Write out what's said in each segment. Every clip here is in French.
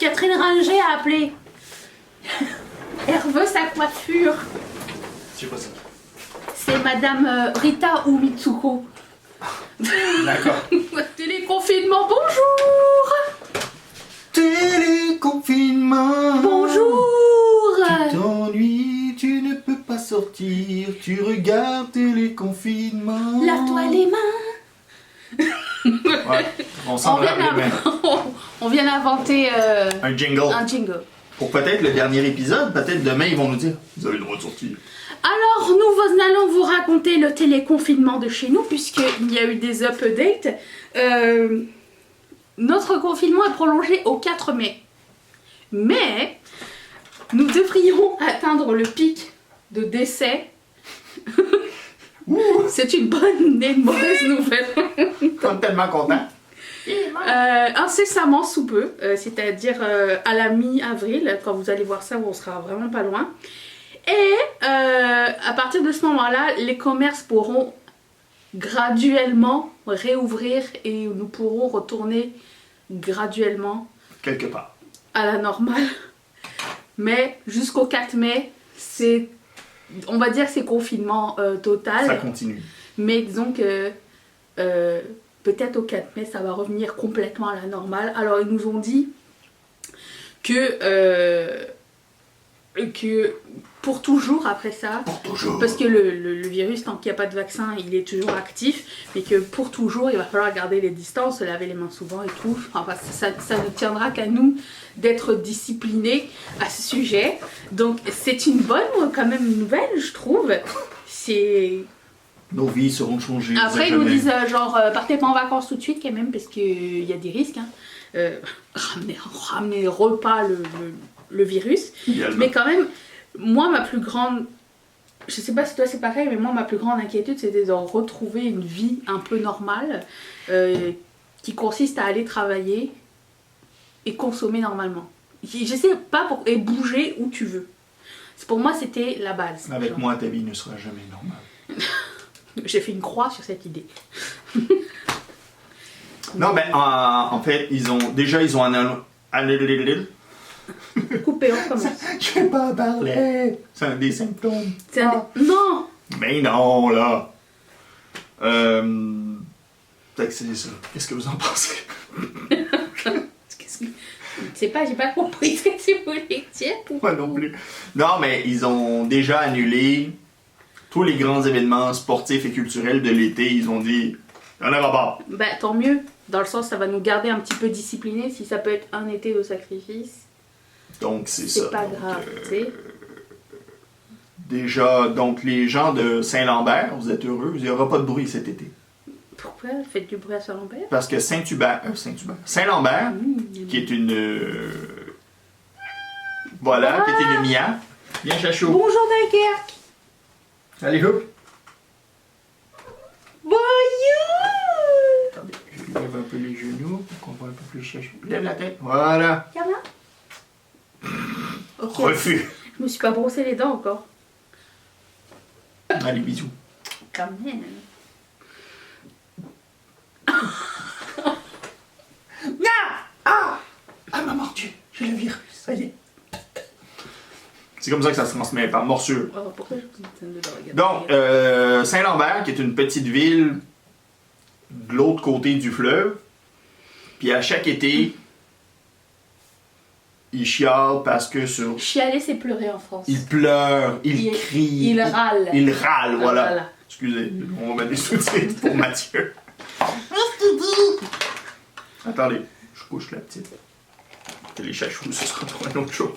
Catherine Ringer a appelé. Elle veut sa coiffure. C'est pas ça. C'est Madame Rita ou Mitsuko. D'accord. Téléconfinement, bonjour. Téléconfinement. Bonjour. Tu t'ennuies, tu ne peux pas sortir, tu regardes téléconfinement. Lave-toi les mains. Ouais, on s'en va les mains. On vient d'inventer Un jingle. un jingle. Pour peut-être le dernier épisode, peut-être demain ils vont nous dire vous avez le droit de sortir. Alors, nous allons vous raconter le téléconfinement de chez nous, puisqu'il y a eu des updates. Notre confinement est prolongé au 4 mai. Mais, nous devrions atteindre le pic de décès. C'est une bonne et une mauvaise nouvelle. Je suis tellement content. Incessamment sous peu, c'est-à-dire à la mi-avril, quand vous allez voir ça, on sera vraiment pas loin. Et à partir de ce moment-là, les commerces pourront graduellement réouvrir et nous pourrons retourner graduellement Quelque part. à la normale. Mais jusqu'au 4 mai, c'est, on va dire que c'est confinement total. Ça continue. Mais disons que peut-être au 4 mai, ça va revenir complètement à la normale. Alors ils nous ont dit que pour toujours après ça, Pour toujours. parce que le virus, tant qu'il n'y a pas de vaccin, il est toujours actif, mais que pour toujours, il va falloir garder les distances, se laver les mains souvent et tout. Enfin, ça ne tiendra qu'à nous d'être disciplinés à ce sujet. Donc c'est une bonne quand même nouvelle, je trouve. C'est... Nos vies seront changées. Après, ils nous disent genre, partez pas en vacances tout de suite quand même, parce qu'il y a des risques. Hein. Ramener repas le virus. Idéalement. Mais quand même, moi, ma plus grande... Je sais pas si toi c'est pareil, mais moi, ma plus grande inquiétude, c'était de retrouver une vie un peu normale, qui consiste à aller travailler et consommer normalement. Je sais pas, et bouger où tu veux. Pour moi, c'était la base. Avec genre. moi, ta vie ne sera jamais normale. J'ai fait une croix sur cette idée. Non, ben, en fait, ils ont Coupé, on commence. Je vais pas parler. C'est un des symptômes. Non. Mais non, là. Fait que c'est ça. Qu'est-ce que vous en pensez? Qu'est-ce que... Je sais pas, j'ai pas compris ce que tu voulais dire. Moi non plus. Non, mais ils ont déjà annulé tous les grands événements sportifs et culturels de l'été. Ils ont dit, il n'y en aura pas. Bah tant mieux, dans le sens ça va nous garder un petit peu disciplinés, si ça peut être un été de sacrifice. Donc c'est ça. C'est pas Donc, grave, tu sais. Déjà, donc les gens de Saint-Lambert, vous êtes heureux, il n'y aura pas de bruit cet été. Pourquoi? Faites du bruit à Saint-Lambert? Parce que Saint-Lambert, qui est une... voilà, qui est une Mia. Bien chachou. Bonjour Dunkerque! Allez, hop. Bonjour! Attendez, je lève un peu les genoux pour qu'on voit un peu plus chachou. Lève la tête. Voilà. Ça va? Ok. Refus. Je me suis pas brossé les dents encore. Allez, bisous. Quand même. Ah, m'a mordu. J'ai le virus. Ça y est. C'est comme ça que ça se transmet, par morsure. Oh, pourquoi je dis ça dedans? Regarde. Donc, Saint-Lambert, qui est une petite ville de l'autre côté du fleuve, puis à chaque été, ils chialent parce que sur... Chialer, c'est pleurer en France. Ils pleurent, ils crient. Il râle. Ils râlent, voilà. Voilà. Excusez, on va mettre des sous-titres pour Mathieu. Attendez, je couche la petite. Les chachous, ce sera pour un autre show.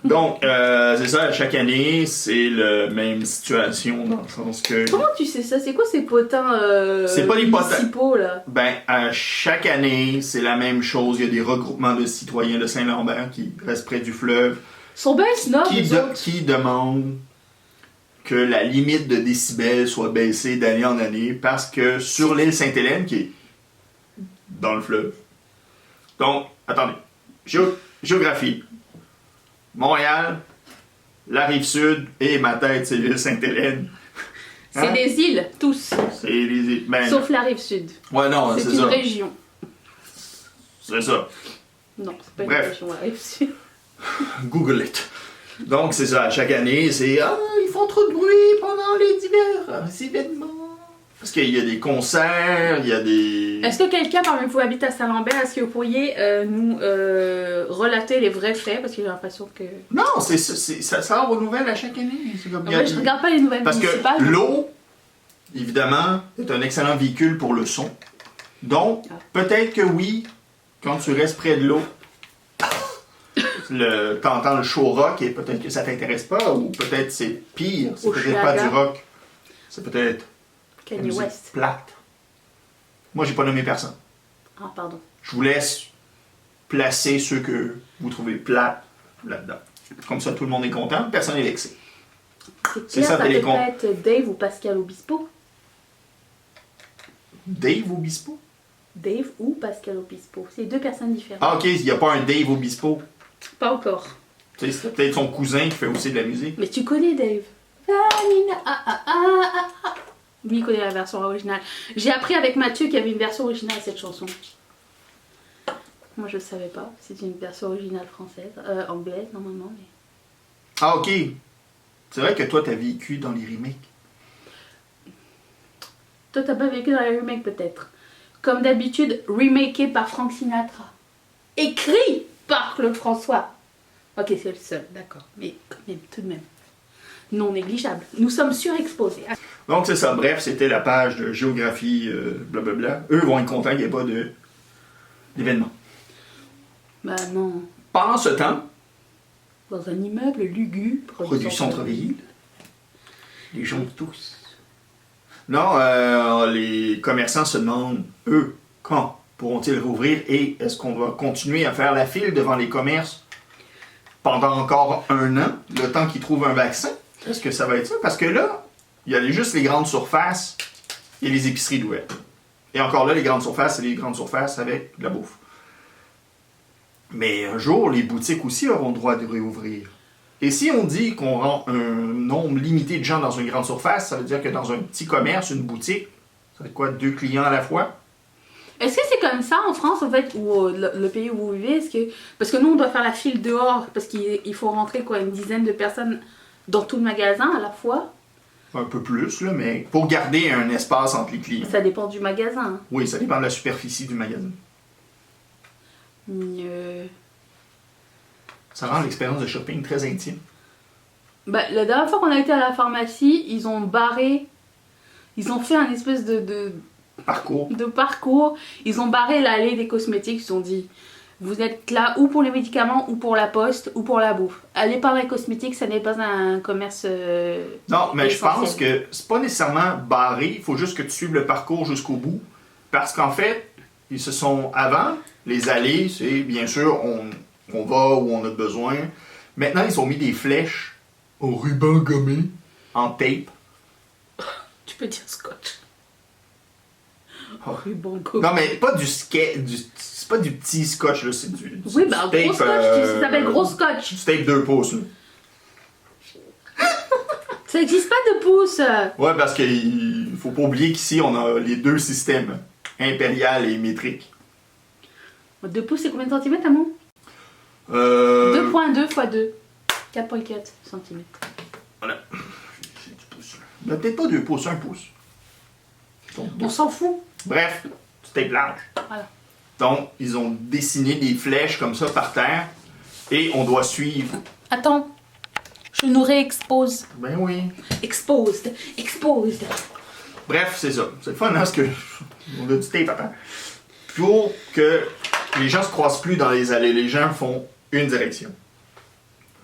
Donc, c'est ça, chaque année, c'est la même situation dans le sens que... Comment tu sais ça? C'est quoi ces potins C'est pas des potins. municipaux, là? Ben, à chaque année, c'est la même chose. Il y a des regroupements de citoyens de Saint-Lambert qui restent près du fleuve, Ils sont bien snobs, eux autres. qui demandent que la limite de décibels soit baissée d'année en année parce que sur l'île Sainte-Hélène, qui est dans le fleuve. Donc, attendez. Géographie. Montréal, la Rive-Sud et ma tête, c'est l'île Sainte-Hélène. C'est Hein? des îles, tous. C'est les îles. Ben, Sauf la rive sud. ouais, non, C'est c'est une ça. région. C'est ça. Non, c'est pas une Bref. question à réussir. Google it. Donc, c'est ça. Chaque année, c'est « Ah, ils font trop de bruit pendant les divers événements. » Parce qu'il y a des concerts, il y a des... Est-ce que quelqu'un parmi vous habite à Saint-Lambert? Est-ce que vous pourriez nous relater les vrais faits? Parce que j'ai l'impression que... Non, ça sort aux nouvelles à chaque année. C'est comme, Ouais, je regarde pas les nouvelles parce municipales. que l'eau, évidemment, est un excellent véhicule pour le son. Donc, peut-être que oui, quand tu restes près de l'eau, t'entends le show rock et peut-être que ça t'intéresse pas, ou peut-être c'est pire, c'est peut-être pas du rock. C'est peut-être la Kanye musique West. plate. Moi, j'ai pas nommé personne. Ah, pardon. Je vous laisse placer ceux que vous trouvez plates là-dedans. Comme ça, tout le monde est content, personne n'est vexé. C'est clair, ça, ça t'as les peut cons. être Dave ou Pascal Obispo. Dave Obispo? Dave ou Pascal Obispo. C'est deux personnes différentes. Ah, ok, il n'y a pas un Dave Obispo. Pas encore. Tu sais, c'est peut-être son cousin qui fait aussi de la musique. Mais tu connais Dave. Vanina, Lui, il connaît la version originale. J'ai appris avec Mathieu qu'il y avait une version originale à cette chanson. Moi, je ne savais pas. C'est une version originale française. Anglaise, normalement. Mais... Ah, ok. C'est vrai que toi, t'as vécu dans les remakes. Toi, t'as pas vécu dans les remakes, peut-être. Comme d'habitude, remaké par Frank Sinatra. Écrit par Claude François. Ok, c'est le seul, d'accord. Mais quand même, tout de même. Non négligeable. Nous sommes surexposés. Donc, c'est ça. Bref, c'était la page de géographie, blablabla. Eux vont être contents qu'il n'y ait pas d'événement. Bah non. Pendant ce temps, Dans un immeuble lugubre. près du centre-ville, les gens tous. Non, les commerçants se demandent, eux, quand pourront-ils rouvrir et est-ce qu'on va continuer à faire la file devant les commerces pendant encore 1 an, le temps qu'ils trouvent un vaccin? Est-ce que ça va être ça? Parce que là, il y a juste les grandes surfaces et les épiceries d'ouvertes. Et encore là, les grandes surfaces, c'est les grandes surfaces avec de la bouffe. Mais un jour, les boutiques aussi auront le droit de réouvrir. Et si on dit qu'on rend un nombre limité de gens dans une grande surface, ça veut dire que dans un petit commerce, une boutique, ça va être quoi, 2 clients à la fois? Est-ce que c'est comme ça en France, en fait, ou le pays où vous vivez? Parce que nous, on doit faire la file dehors, parce qu'il faut rentrer quoi, une dizaine de personnes dans tout le magasin à la fois? Un peu plus, là, mais pour garder un espace entre les clients. Ça dépend du magasin. Oui, ça dépend de la superficie du magasin. Ça rend l'expérience de shopping très intime. Bah, la dernière fois qu'on a été à la pharmacie, ils ont barré. Ils ont fait un espèce de parcours. Ils ont barré l'allée des cosmétiques. Ils ont dit vous êtes là ou pour les médicaments, ou pour la poste, ou pour la bouffe. Aller par les cosmétiques, ça n'est pas un commerce. Non, mais je essentiel. pense que c'est pas nécessairement barré. Il faut juste que tu suives le parcours jusqu'au bout. Parce qu'en fait, ils se sont avant, les allées, c'est bien sûr, on va où on a besoin. Maintenant, ils ont mis des flèches au ruban gommé, en tape. Tu peux dire scotch. Oh. Ruban gommé. Non, mais pas c'est pas du petit scotch, là, c'est du Oui, bah du gros scotch, ça s'appelle gros scotch. Du tape 2 pouces, là. Ça n'existe pas de pouce. Ouais, parce qu'il faut pas oublier qu'ici, on a les deux systèmes, impérial et métrique. 2 pouces, c'est combien de centimètres, Amon 2. 2.2 x 2. 4.4 cm. Voilà. C'est du pouce. Ben, peut-être pas 2 pouces, 1 pouce. Donc, On s'en fout. bref, du tape large. Voilà. Donc, ils ont dessiné des flèches comme ça par terre et on doit suivre. Attends, je nous réexpose. Ben oui. Exposed. Bref, c'est ça. C'est le fun, hein, parce que on a du tape à terre. Pour que les gens se croisent plus dans les allées, les gens font une direction.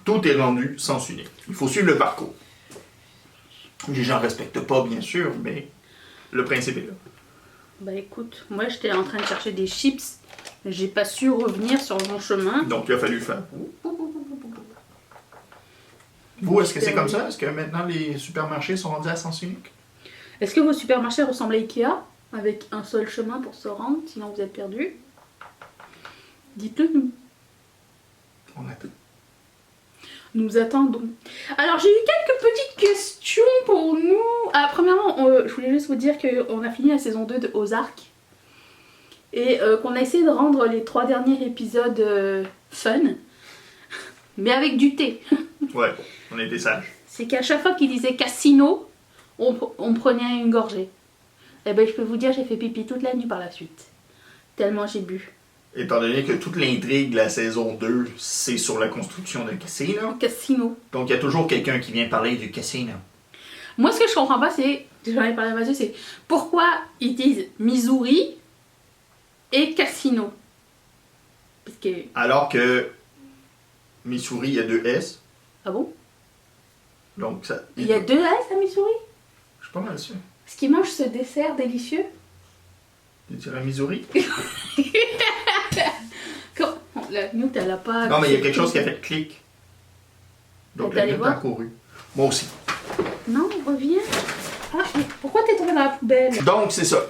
Tout est rendu sens unique. Il faut suivre le parcours. Les gens ne respectent pas, bien sûr, mais le principe est là. Bah écoute, moi j'étais en train de chercher des chips. J'ai pas su revenir sur mon chemin. Donc, il a fallu faire. Vous, est-ce que c'est comme ça? Est-ce que maintenant les supermarchés sont rendus à sens unique? Est-ce que vos supermarchés ressemblent à Ikea? Avec un seul chemin pour se rendre, sinon vous êtes perdu? Dites-le nous. On attend. Nous attendons. Alors j'ai eu quelques petites questions pour nous. Ah, premièrement, je voulais juste vous dire qu'on a fini la saison 2 de Ozark. Et qu'on a essayé de rendre les 3 derniers épisodes fun, mais avec du thé. Ouais, on était sages. C'est qu'à chaque fois qu'il disait casino, on prenait une gorgée. Et ben je peux vous dire, j'ai fait pipi toute la nuit par la suite. Tellement j'ai bu. Étant donné que toute l'intrigue de la saison 2, c'est sur la construction d'un casino. Casino. Donc il y a toujours quelqu'un qui vient parler du casino. Moi, ce que je comprends pas, c'est, j'en ai parlé à Mathieu, c'est pourquoi ils disent Missouri et casino. Parce que... Alors que Missouri, il y a 2 S. Ah bon? Donc ça. Il y a 2 S à Missouri? Je suis pas mal sûr. Est-ce qu'ils mangent ce dessert délicieux? Tu dirais Missouri? La Newt, elle a pas... Non, mais il y a quelque chose qui a fait clic. Donc T'es la allé minute a voir? couru. Moi aussi. Non, reviens. Ah, mais pourquoi t'es tombé dans la poubelle? Donc c'est ça.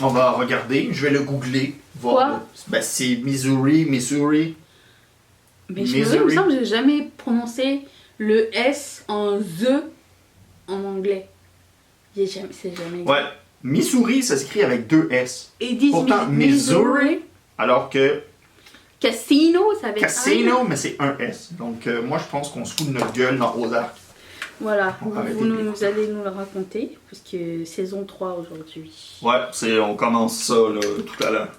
On va regarder. Je vais le googler. Voir Quoi? Ben, c'est Missouri. Mais je me Missouri. semble que j'ai jamais prononcé le S en THE en anglais. C'est jamais... Ouais. Missouri, ça s'écrit avec 2 S. Et ils disent Pourtant, Missouri, alors que Casino, ça va être casino, mais c'est un S. Donc moi, je pense qu'on se fout de notre gueule dans Ozark. Voilà, On va arrêter vous de nous allez nous le raconter, parce que saison 3 aujourd'hui. Ouais, on commence ça là, tout à l'heure.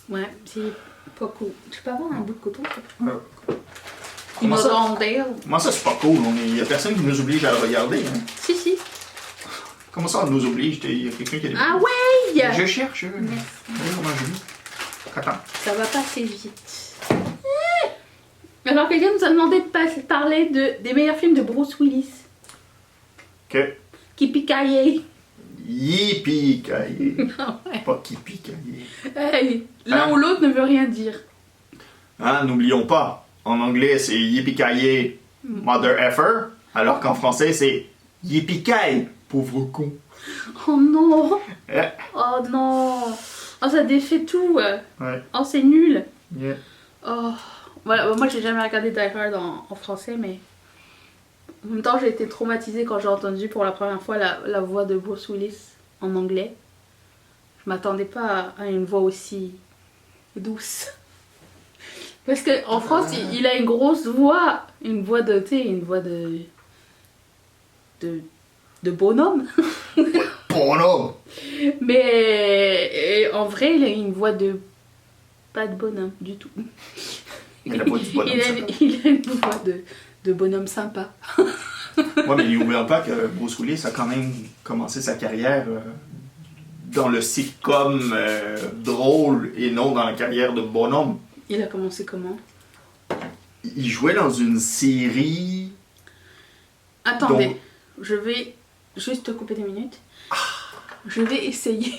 Ouais, c'est pas cool. Je peux avoir un bout de coton? Ouais. Il m'a ça? demandé. Comment ça, c'est pas cool? Il y a personne qui nous oblige à le regarder. Hein. Si. Comment ça, on nous oblige? Il y a quelqu'un qui a des... Ah ouais! Je cherche. Merci. Comment je vis? Attends. Ça va pas assez vite. Alors, quelqu'un nous a demandé de parler des meilleurs films de Bruce Willis. Ok. Qui picaillait. Yippee-ki-yay. Ouais. Pas yippee-ki-yay. Hey, l'un Hein? ou l'autre ne veut rien dire. Hein, n'oublions pas, en anglais c'est yippee-ki-yay, mother effer, alors qu'en français c'est yippee-ki, pauvre con. Oh non! Eh, Oh non! Oh, ça défait tout! ouais. Oh, c'est nul! Yeah. Oh, voilà, moi j'ai jamais regardé Die Hard en français, mais en même temps j'ai été traumatisée quand j'ai entendu pour la première fois la voix de Bruce Willis en anglais. Je m'attendais pas à une voix aussi douce. Parce qu'en France, il a une grosse voix, une voix de, tu sais, une voix de bonhomme. Oh non! Mais en vrai, il a une voix de pas de bonhomme du tout. Il a pas du bonhomme sympa. Il a une voix de bonhomme sympa. Ouais, mais n'oublions pas que Bruce Willis a quand même commencé sa carrière dans le sitcom drôle et non dans la carrière de bonhomme. Il a commencé comment? Il jouait dans une série... Attendez, Donc- je vais juste te couper 2 minutes. Je vais essayer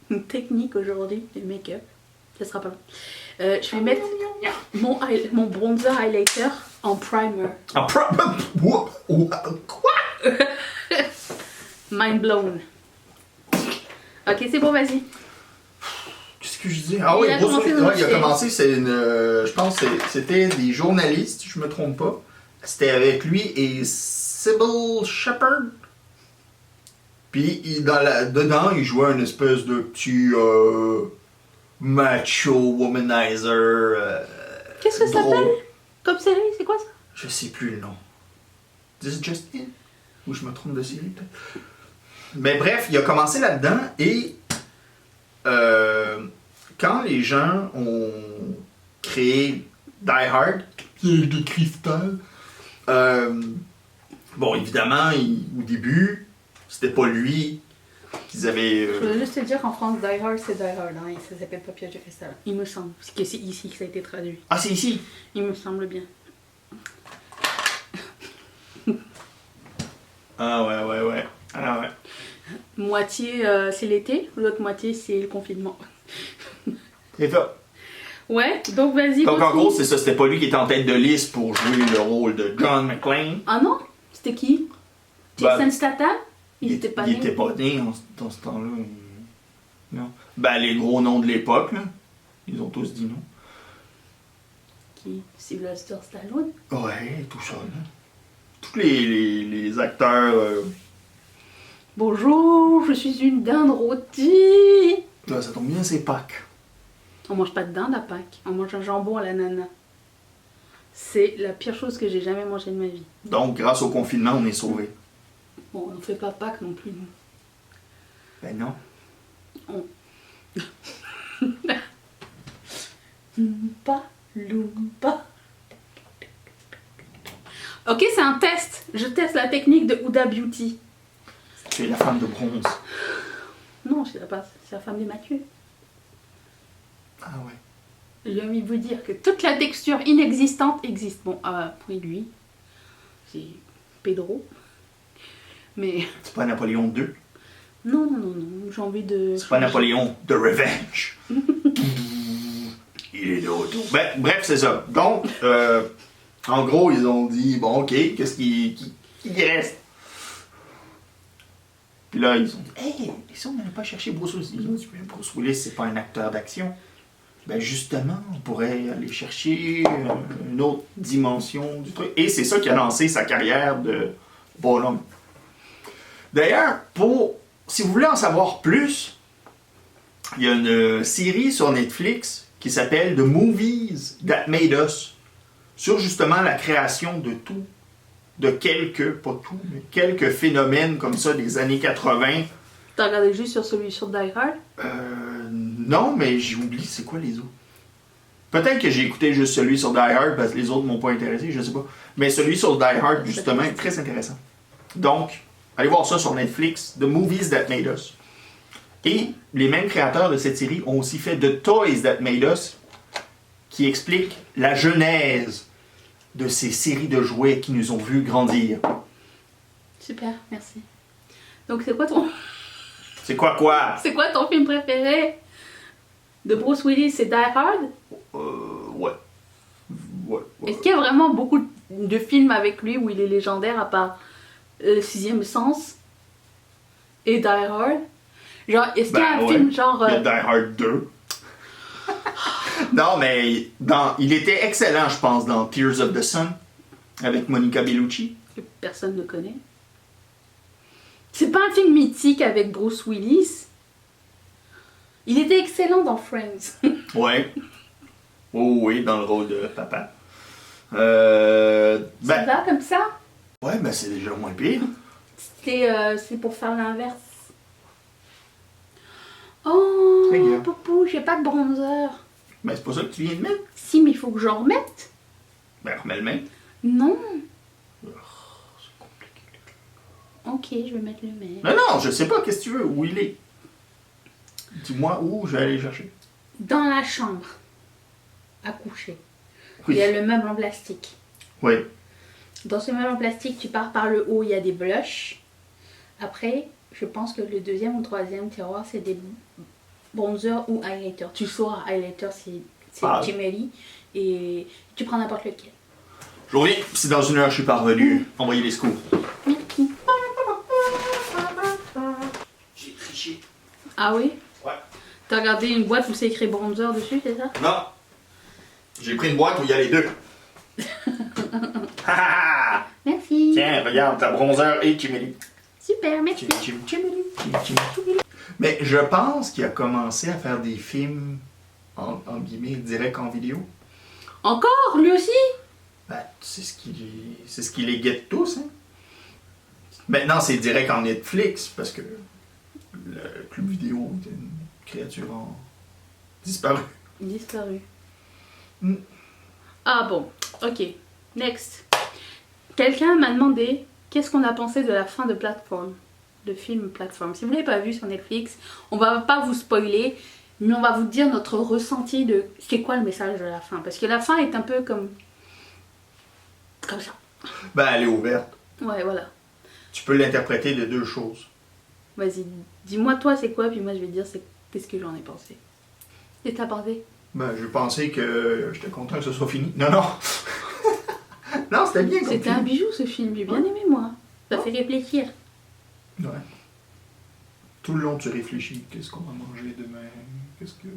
une technique aujourd'hui de make-up. Ça sera pas long. Je vais mettre mon bronzer highlighter en primer. Ah, quoi? Mind blown. Ok, c'est bon, vas-y. Qu'est-ce que je dis? Ah Il oui, a Bruce commencé Willis, dans ouais, il a le commencé, c'est une... je pense que c'était des journalistes, si je me trompe pas. C'était avec lui et Sybil Shepherd. Puis dedans, il jouait une espèce de petit macho womanizer. Qu'est-ce que ça drôle. s'appelle? Comme série, c'est quoi ça? Je sais plus le nom. This is Just It? Ou je me trompe de série peut-être? Mais bref, il a commencé là-dedans et quand les gens ont créé Die Hard, de cristal, bon évidemment, au début, c'était pas lui qu'ils avaient... Je veux juste te dire qu'en France, Die Hard, c'est Die Hard. Hein, et ça s'appelle pas Piège de cristal. Il me semble. Parce que c'est ici que ça a été traduit. Ah, c'est ici? Il me semble bien. Ah ouais. Ah ouais. Moitié, c'est l'été. L'autre moitié, c'est le confinement. C'est ça. Ouais, donc vas-y. Donc en continue. gros, c'est ça, c'était pas lui qui était en tête de liste pour jouer le rôle de John McClane. Ah non? C'était qui? Ben, Jason Statham? Il était pas né. Il était pas né dans ce temps-là. Non. Ben, les gros noms de l'époque, là. Ils ont tous dit non. Qui? Sylvester Stallone? Ouais, tout ça, là. Tous les acteurs. Bonjour, je suis une dinde rôtie. Ça tombe bien, c'est Pâques. On mange pas de dinde à Pâques, on mange un jambon à l'ananas. C'est la pire chose que j'ai jamais mangée de ma vie. Donc, grâce au confinement, on est sauvés. Bon, on fait pas Pâques non plus. Ben non. Loompa, Loompa. Ok, c'est un test. Je teste la technique de Huda Beauty. Tu es la femme de bronze. Non, c'est la femme des Mathieu. Ah ouais. J'ai envie de vous dire que toute la texture inexistante existe. Bon, oui, lui, c'est Pedro. Mais... C'est pas Napoléon II. Non, j'ai envie de... C'est pas Napoléon de Revenge. Il est de retour. Ben, bref, c'est ça. Donc, en gros, ils ont dit, bon, ok, qu'est-ce qui reste? Puis là, ils ont dit, hey, et si on n'allait pas chercher Bruce Willis? Bruce Willis, c'est pas un acteur d'action. Ben justement, on pourrait aller chercher une autre dimension du truc. Et c'est ça qui a lancé sa carrière de bonhomme. D'ailleurs, si vous voulez en savoir plus, il y a une série sur Netflix qui s'appelle The Movies That Made Us, sur justement la création de tout, de pas tout, mais quelques phénomènes comme ça des années 80. T'as regardé juste sur celui sur Die Hard? Non, mais j'ai oublié c'est quoi les autres. Peut-être que j'ai écouté juste celui sur Die Hard parce que les autres m'ont pas intéressé, je sais pas. Mais celui sur Die Hard, justement, est très intéressant. Donc, allez voir ça sur Netflix, The Movies That Made Us. Et les mêmes créateurs de cette série ont aussi fait The Toys That Made Us, qui explique la genèse de ces séries de jouets qui nous ont vus grandir. Super, merci. Donc c'est quoi ton... C'est quoi? C'est quoi ton film préféré de Bruce Willis? C'est Die Hard? Ouais. Est-ce qu'il y a vraiment beaucoup de films avec lui où il est légendaire à part Sixième Sens et Die Hard? Genre, est-ce qu'il y a un film genre... Il y a Die Hard 2. Non, mais il était excellent, je pense, dans Tears of the Sun, avec Monica Bellucci. Que personne ne connaît. C'est pas un film mythique avec Bruce Willis. Il était excellent dans Friends. Ouais. Oh oui, dans le rôle de papa. Ça va comme ça? Ouais, ben c'est déjà moins pire. C'est pour faire l'inverse. Oh, Poupou, j'ai pas de bronzer. Ben c'est pas ça que tu viens de mettre. Si, mais il faut que j'en remette. Ben remets le même. Non. C'est compliqué. Ok, je vais mettre le même. Non, je sais pas, qu'est-ce que tu veux, où il est. Dis-moi où je vais aller chercher. Dans la chambre, à coucher, Oui. il y a le meuble en plastique. Oui. Dans ce meuble en plastique, tu pars par le haut, il y a des blushs. Après, je pense que le deuxième ou troisième tiroir, c'est des bronzer ou highlighter. Tu sauras, highlighter, c'est Chimeli. Et tu prends n'importe lequel. Je reviens, si dans une heure je suis pas revenu, envoyez les secours. Merci. J'ai triché. Ah oui? Ouais. T'as regardé une boîte où c'est écrit bronzer dessus, c'est ça? Non. J'ai pris une boîte où il y a les deux. Merci. Tiens, regarde, t'as bronzer et Chimeli. Super, merci. Chimeli. Mais je pense qu'il a commencé à faire des films, en guillemets, direct en vidéo. Encore, lui aussi? Ben, c'est ce qui les guette tous, hein. Maintenant, c'est direct en Netflix, parce que le club vidéo était une créature en... disparue. Disparu. Mm. Ah bon, ok. Next. Quelqu'un m'a demandé qu'est-ce qu'on a pensé de la fin de Platform, de film Platform. Si vous ne l'avez pas vu sur Netflix, on va pas vous spoiler, mais on va vous dire notre ressenti de c'est quoi le message de la fin. Parce que la fin est un peu comme ça. Ben, elle est ouverte. Ouais, voilà. Tu peux l'interpréter de deux choses. Vas-y, dis-moi toi c'est quoi, puis moi je vais te dire qu'est-ce que j'en ai pensé. Et t'as pensé? Ben, je pensais que j'étais content que ce soit fini. Non. Non, c'était bien comme C'était film. un bijou ce film, j'ai bien aimé moi. Ça fait réfléchir. Ouais. Tout le long, tu réfléchis. Qu'est-ce qu'on va manger demain? Qu'est-ce que...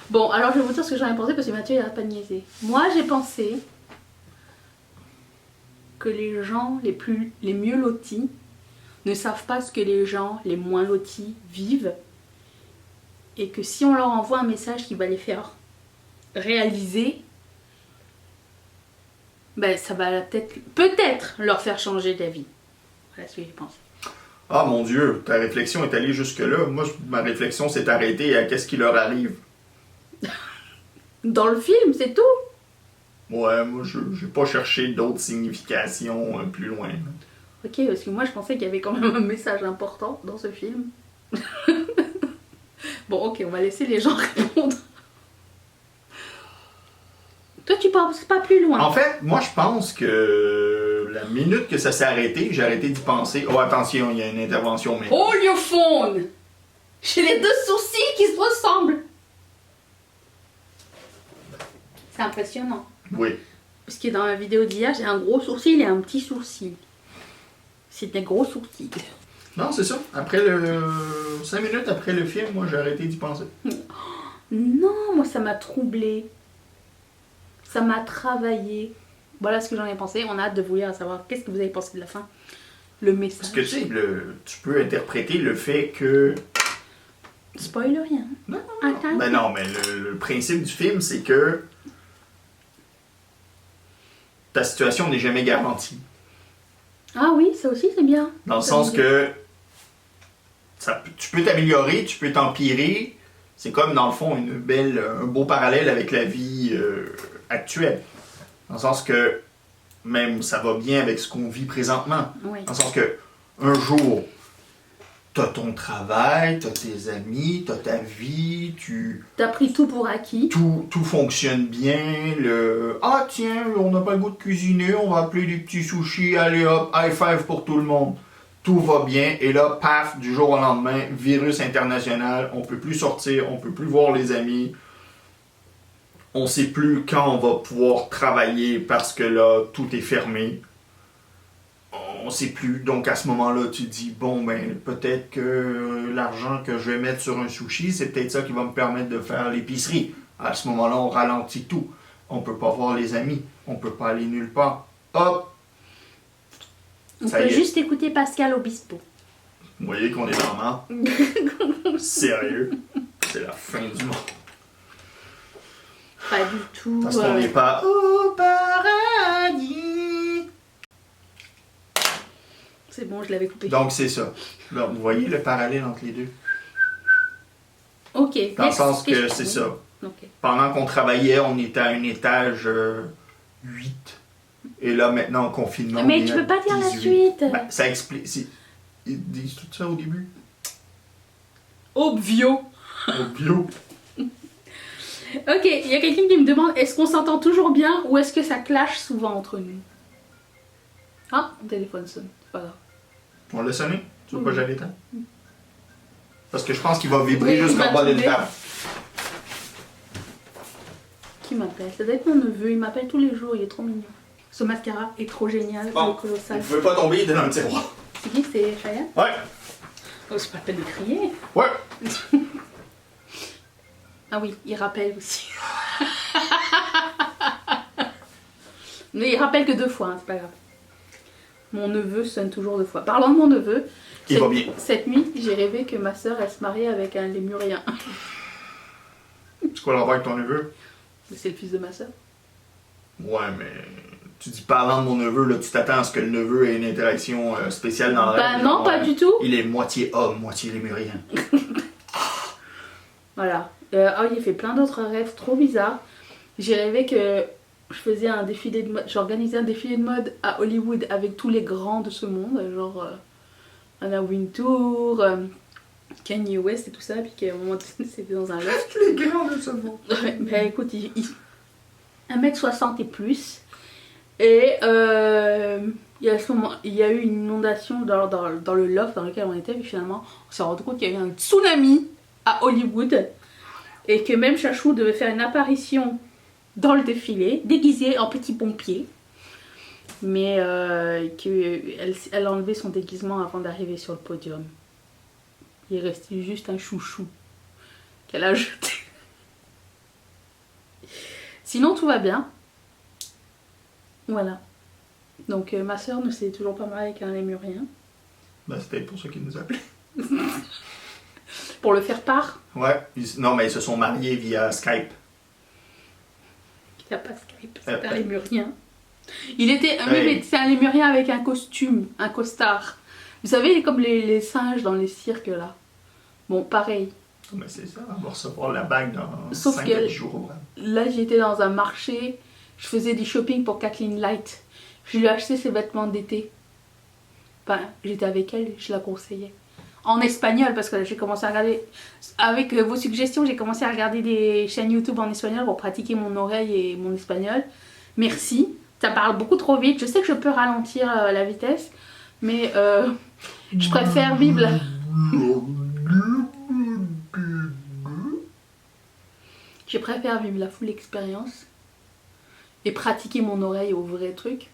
Bon, alors je vais vous dire ce que j'en ai pensé parce que Mathieu il n'arrête pas de niaiser. Moi j'ai pensé que les gens les mieux lotis ne savent pas ce que les gens les moins lotis vivent et que si on leur envoie un message qui va les faire réaliser, ben ça va peut-être leur faire changer d'avis. Voilà ce que j'ai pensé. Ah mon Dieu, ta réflexion est allée jusque-là. Moi, ma réflexion s'est arrêtée à qu'est-ce qui leur arrive. Dans le film, c'est tout. Ouais, moi, je n'ai pas cherché d'autres significations plus loin. Ok, parce que moi je pensais qu'il y avait quand même un message important dans ce film. Bon, ok, on va laisser les gens répondre. Toi, tu penses pas plus loin. En fait, moi, je pense que la minute que ça s'est arrêté, j'ai arrêté d'y penser. Oh, attention, il y a une intervention maintenant. Hold your phone! J'ai les deux sourcils qui se ressemblent. C'est impressionnant. Oui. Parce que dans la vidéo d'hier, j'ai un gros sourcil et un petit sourcil. C'est des gros sourcils. Non, c'est ça. Après 5 minutes après le film, moi, j'ai arrêté d'y penser. Non, moi ça m'a troublée. Ça m'a travaillé. Voilà ce que j'en ai pensé. On a hâte de vous lire à savoir qu'est-ce que vous avez pensé de la fin. Le message. Parce que tu sais, tu peux interpréter le fait que... Spoil rien. Non, Attends. ben non, mais le principe du film, c'est que ta situation n'est jamais garantie. Ah oui, ça aussi c'est bien. Dans le sens que tu peux t'améliorer, tu peux t'empirer. C'est comme, dans le fond, un beau parallèle avec la vie actuelle. Dans le sens que même ça va bien avec ce qu'on vit présentement. Oui. Dans le sens que un jour, t'as ton travail, t'as tes amis, t'as ta vie, T'as pris tout pour acquis. tout fonctionne bien. Ah tiens, on n'a pas le goût de cuisiner, on va appeler des petits sushis, allez hop, high five pour tout le monde. Tout va bien, et là, paf, du jour au lendemain, virus international, on peut plus sortir, on peut plus voir les amis. On sait plus quand on va pouvoir travailler parce que là, tout est fermé. On sait plus. Donc à ce moment-là, tu te dis, bon, ben, peut-être que l'argent que je vais mettre sur un sushi, c'est peut-être ça qui va me permettre de faire l'épicerie. À ce moment-là, on ralentit tout. On peut pas voir les amis. On peut pas aller nulle part. Hop! On Ça peut y est. juste écouter Pascal Obispo. Vous voyez qu'on est dans le mal? Sérieux? C'est la fin du monde. Pas du tout. Parce qu'on n'est pas au paradis. C'est bon, je l'avais coupé. Donc c'est ça. Là, vous voyez le parallèle entre les deux? Ok. Dans le sens que c'est ça. Ok. Pendant qu'on travaillait, on était à un étage 8. Et là, maintenant, en confinement, Mais on tu est peux à pas dire la 18. suite. Ben, ça explique. Ils disent tout ça au début. Obvio. Au bio. Ok, il y a quelqu'un qui me demande est-ce qu'on s'entend toujours bien ou est-ce que ça clash souvent entre nous? Ah, mon téléphone sonne, c'est pas grave. On l'a sonné? Tu veux Oui. pas que j'aille l'éteindre? Parce que je pense qu'il va vibrer Oui, jusqu'en il va bas de tomber. l'étable. Qui m'appelle? Ça doit être mon neveu, il m'appelle tous les jours, il est trop mignon. Ce mascara est trop génial, Bon, le colossal. il pouvait pas tomber, il était dans le tiroir. C'est qui? C'est Cheyenne? Ouais. Oh, c'est pas la peine de crier. Ouais. Ah oui, il rappelle aussi. Mais il rappelle que 2 fois, hein, c'est pas grave. Mon neveu sonne toujours 2 fois. Parlant de mon neveu, Il va bien. cette nuit, j'ai rêvé que ma soeur, elle se mariait avec un lémurien. C'est quoi l'envers avec ton neveu? Mais c'est le fils de ma soeur. Ouais, mais tu dis parlant de mon neveu, là, tu t'attends à ce que le neveu ait une interaction spéciale dans la Bah rêve. non, Genre, pas du tout. Il est moitié homme, moitié lémurien. Voilà. Oh, il a fait plein d'autres rêves trop bizarres. J'ai rêvé que je faisais un défilé de mode, j'organisais un défilé de mode à Hollywood avec tous les grands de ce monde, genre Anna Wintour, Kanye West et tout ça, puis qu'à un moment donné, c'était dans un loft. Les grands de ce monde. Ouais, bah écoute, 1m60 et plus. Et il y a à ce moment, il y a eu une inondation dans le loft dans lequel on était, puis finalement, on s'est rendu compte qu'il y avait un tsunami à Hollywood. Et que même Chachou devait faire une apparition dans le défilé, déguisée en petit pompier. Mais qu'elle a enlevé son déguisement avant d'arriver sur le podium. Il restait juste un chouchou qu'elle a jeté. Sinon, tout va bien. Voilà. Donc, ma soeur ne s'est toujours pas mariée avec un lémurien. Ben, c'était pour ça qu'il nous appelait. pour le faire part. Ouais. Non, mais ils se sont mariés via Skype. Il n'y a pas Skype, c'est un lémurien. Il était... Oui, mais c'est un lémurien avec un costume, un costard. Vous savez, comme les singes dans les cirques, là. Bon, pareil. Mais c'est ça, on va recevoir la bague dans Sauf 5 que jours. là, j'étais dans un marché, je faisais du shopping pour Kathleen Light. Je lui ai acheté ses vêtements d'été. Enfin, j'étais avec elle, je la conseillais. En espagnol, parce que là, j'ai commencé à regarder... Avec vos suggestions, j'ai commencé à regarder des chaînes YouTube en espagnol pour pratiquer mon oreille et mon espagnol. Merci. Ça parle beaucoup trop vite. Je sais que je peux ralentir la vitesse, mais je préfère vivre la... Je préfère vivre la full expérience et pratiquer mon oreille au vrai truc.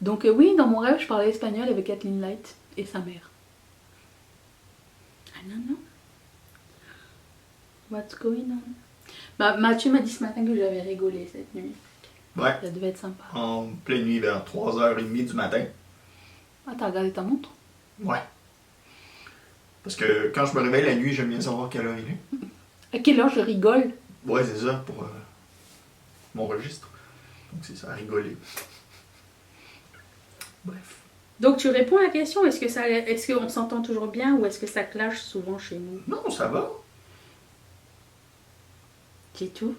Donc oui, dans mon rêve, je parlais espagnol avec Kathleen Light et sa mère. I don't know. What's going on? Bah, Mathieu m'a dit ce matin que j'avais rigolé cette nuit. Ouais. Ça devait être sympa. En pleine nuit, vers 3h30 du matin. Ah, t'as regardé ta montre? Ouais. Parce que quand je me réveille la nuit, j'aime bien savoir quelle heure il est. À quelle heure je rigole? Ouais, c'est ça, pour mon registre. Donc c'est ça, rigoler. Bref. Donc tu réponds à la question, est-ce qu'on s'entend toujours bien ou est-ce que ça clash souvent chez nous? Non, ça va. C'est tout.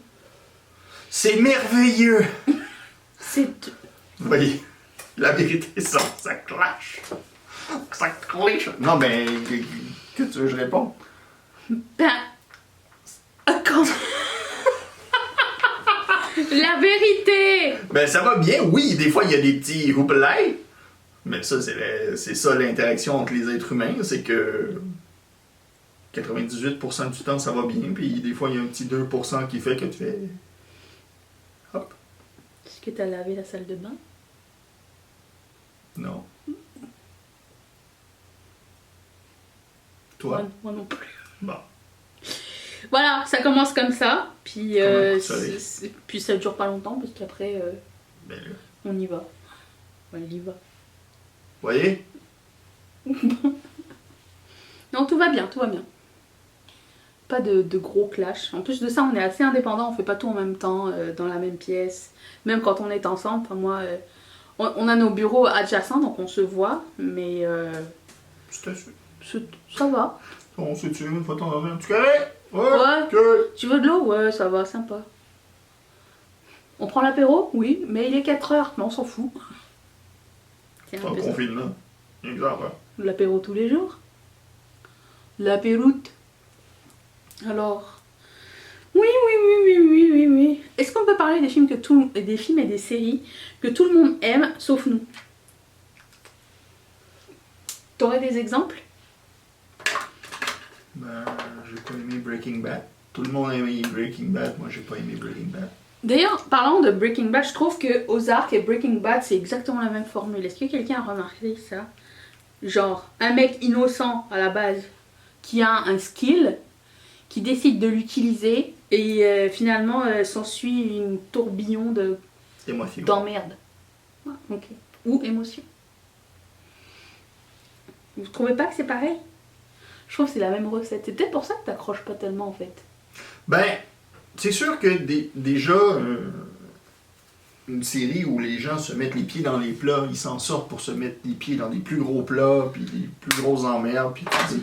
C'est merveilleux. C'est tout. Vous voyez, la vérité, ça clash. Ça clash. Non, mais que tu veux que je réponde? Ben... Quand... La vérité! Ben ça va bien, oui, des fois il y a des petits houpelets, mais ça c'est ça l'interaction entre les êtres humains, c'est que 98% du temps ça va bien, puis des fois il y a un petit 2% qui fait que tu fais... Hop. Est-ce que t'as lavé la salle de bain? Non. Toi? Moi non plus. Bon. Voilà, ça commence comme ça, puis, puis ça dure pas longtemps, parce qu'après, Ben là. on y va. On y va. Vous voyez? Non, tout va bien, tout va bien. Pas de gros clash. En plus de ça, on est assez indépendants, on fait pas tout en même temps, dans la même pièce. Même quand on est ensemble, enfin moi, on a nos bureaux adjacents, donc on se voit, mais C'est assez. ça va. On se tue une fois de temps en temps. Tu connais? Ouais. Que... Tu veux de l'eau? Ouais, ça va, sympa. On prend l'apéro? Oui, mais il est 4h, mais on s'en fout. C'est un En peu ça. confinement. Exemple. L'apéro tous les jours. L'apéroute. Alors. Oui. Est-ce qu'on peut parler des films des films et des séries que tout le monde aime, sauf nous? T'aurais des exemples? Ben, j'ai pas aimé Breaking Bad. Tout le monde a aimé Breaking Bad, moi j'ai pas aimé Breaking Bad. D'ailleurs, parlant de Breaking Bad, je trouve que Ozark et Breaking Bad, c'est exactement la même formule. Est-ce que quelqu'un a remarqué ça? Genre, un mec innocent à la base, qui a un skill, qui décide de l'utiliser, et finalement s'ensuit une tourbillon Émotion. d'emmerde. Ah, ok. Ou émotion. Vous trouvez pas que c'est pareil? Je trouve que c'est la même recette. C'est peut-être pour ça que t'accroches pas tellement en fait. Ben, c'est sûr que déjà, une série où les gens se mettent les pieds dans les plats, ils s'en sortent pour se mettre les pieds dans des plus gros plats, puis des plus grosses emmerdes, puis tu dis...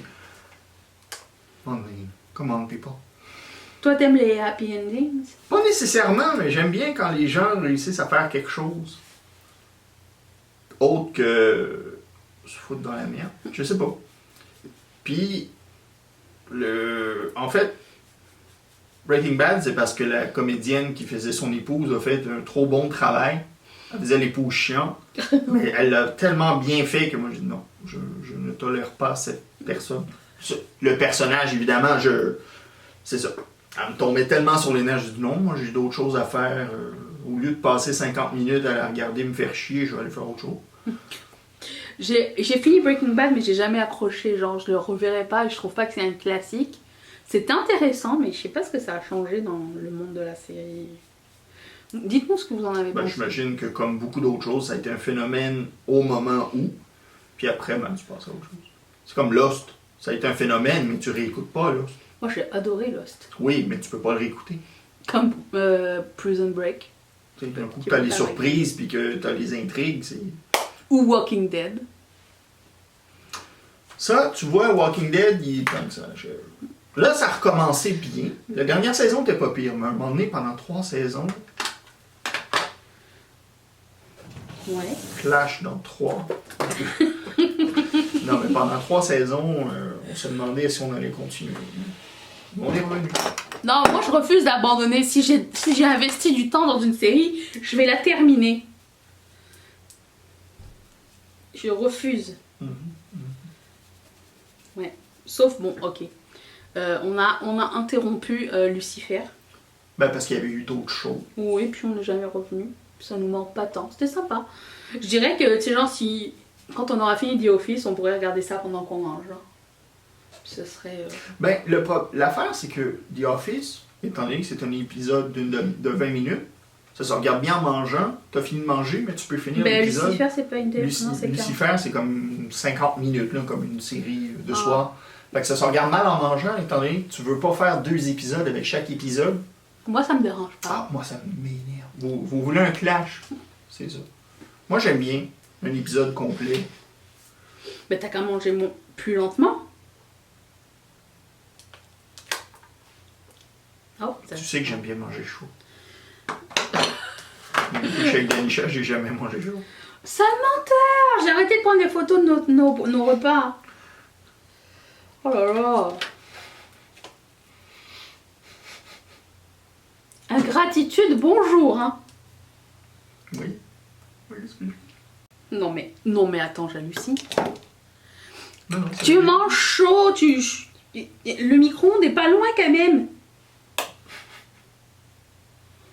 Oh mais, comment t'es pas? Toi t'aimes les happy endings? Pas nécessairement, mais j'aime bien quand les gens réussissent à faire quelque chose. Autre que... se foutre dans la merde. Je sais pas. Puis, en fait, Breaking Bad, c'est parce que la comédienne qui faisait son épouse a fait un trop bon travail. Elle faisait l'épouse chiante. Mais elle l'a tellement bien fait que moi, j'ai dit non, je ne tolère pas cette personne. Le personnage, évidemment, c'est ça. Elle me tombait tellement sur les nerfs, j'ai dit non, moi j'ai d'autres choses à faire. Au lieu de passer 50 minutes à la regarder me faire chier, je vais aller faire autre chose. J'ai fini Breaking Bad, mais j'ai jamais accroché. Genre, je le reverrai pas et je trouve pas que c'est un classique. C'est intéressant, mais je sais pas ce que ça a changé dans le monde de la série. Dites-nous ce que vous en avez pensé. J'imagine que comme beaucoup d'autres choses, ça a été un phénomène au moment où, puis après, tu passes à autre chose. C'est comme Lost. Ça a été un phénomène, mais tu réécoutes pas, là. Moi, j'ai adoré Lost. Oui, mais tu peux pas le réécouter. Comme Prison Break. Tu sais, d'un coup, Qui t'as vont les faire surprises, puis que t'as les intrigues, c'est... Ou Walking Dead. Ça, tu vois, Walking Dead, il est comme ça. Là, ça a recommencé bien. La dernière saison était pas pire, mais à un moment donné, pendant 3 saisons, Ouais. Flash dans 3. Non, mais pendant 3 saisons, on se demandait si on allait continuer. On est revenu. Non, moi je refuse d'abandonner. Si j'ai investi du temps dans une série, je vais la terminer. Je refuse. Ouais. Sauf, bon, ok. On a interrompu Lucifer. Ben, parce qu'il y avait eu d'autres shows. Oui, puis on n'est jamais revenu. Ça nous manque pas tant. C'était sympa. Je dirais que, tu sais, genre, si... Quand on aura fini The Office, on pourrait regarder ça pendant qu'on mange. Genre. Ce serait... Ben, l'affaire, c'est que The Office, étant donné que c'est un épisode de 20 minutes, ça se regarde bien en mangeant. T'as fini de manger, mais tu peux finir Ben, l'épisode. Lucifer, c'est pas une télévision, c'est Lucifer, c'est comme 50 minutes, là, comme une série de soir. Fait que ça se regarde mal en mangeant, étant donné que tu veux pas faire 2 épisodes avec chaque épisode. Moi, ça me dérange pas. Ah, moi, ça m'énerve. Vous voulez un clash? C'est ça. Moi, j'aime bien un épisode complet. Mais t'as qu'à manger plus lentement. Oh, Tu sais que j'aime bien manger chaud. Je suis avec Danisha, j'ai jamais mangé chaud. Sale menteur! J'ai arrêté de prendre des photos de nos repas. Oh là là. Ingratitude, bonjour, hein. Oui. Oui, excuse. Non mais attends, j'hallucine. Non, Tu manges chaud, le micro-ondes est pas loin quand même.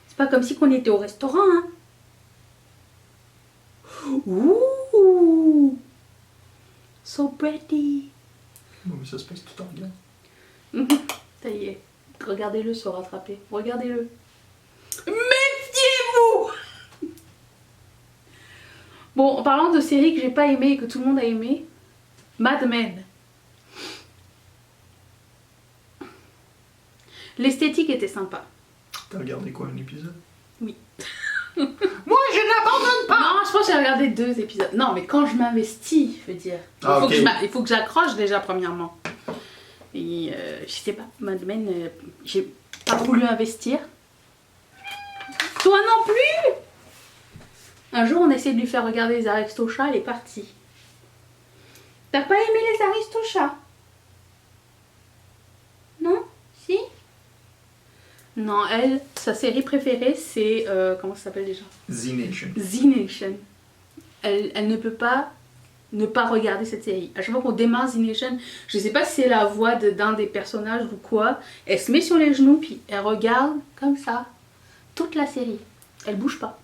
C'est pas comme si qu'on était au restaurant, hein. Ouh, so pretty. Oui, mais ça se passe tout en regarde. Ça y est, regardez-le se rattraper. Regardez-le. Méfiez-vous. Bon, en parlant de séries que j'ai pas aimées et que tout le monde a aimé, Mad Men. L'esthétique était sympa. T'as regardé quoi, un épisode? Oui. Moi, je n'abandonne pas! Non, je pense que j'ai regardé 2 épisodes. Non, mais quand je m'investis, je veux dire. Il faut que j'accroche déjà, premièrement. Et je sais pas, Mad Men, j'ai pas voulu investir. Toi non plus! Un jour, on a essayé de lui faire regarder les Aristochats, elle est partie. T'as pas aimé les Aristochats? Non? Si? Non, elle, sa série préférée, c'est... comment ça s'appelle déjà? Z Nation. Z Nation. Elle ne peut pas ne pas regarder cette série. À chaque fois qu'on démarre Z Nation, je sais pas si c'est la voix d'un des personnages ou quoi, elle se met sur les genoux puis elle regarde comme ça toute la série. Elle bouge pas.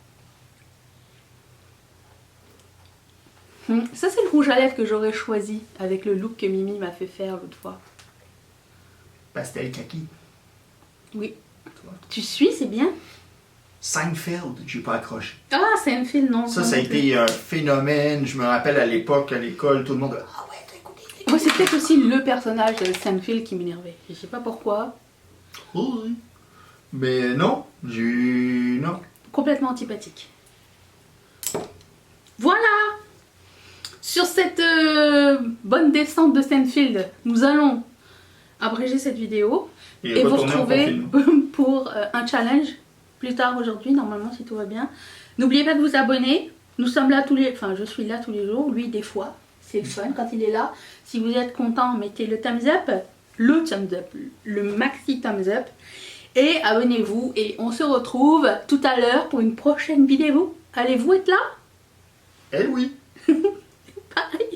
Ça c'est le rouge à lèvres que j'aurais choisi avec le look que Mimi m'a fait faire l'autre fois. Pastel kaki. Oui. Tu suis, c'est bien. Seinfeld, j'ai pas accroché. Ah, Seinfeld, non. Ça a été un phénomène. Je me rappelle à l'époque, à l'école, tout le monde... Ah ouais, t'as écouté. Moi, c'est peut-être aussi le personnage de Seinfeld qui m'énervait. Je sais pas pourquoi. Oui. Mais non, non. Complètement antipathique. Voilà. Sur cette bonne descente de Seinfeld, nous allons abréger cette vidéo et vous retrouver pour un challenge plus tard aujourd'hui, normalement si tout va bien. N'oubliez pas de vous abonner. Nous sommes là enfin je suis là tous les jours, lui des fois. C'est le fun quand il est là. Si vous êtes content, mettez le thumbs up, le maxi thumbs up. Et abonnez-vous et on se retrouve tout à l'heure pour une prochaine vidéo. Allez-vous être là? Eh oui. Bye.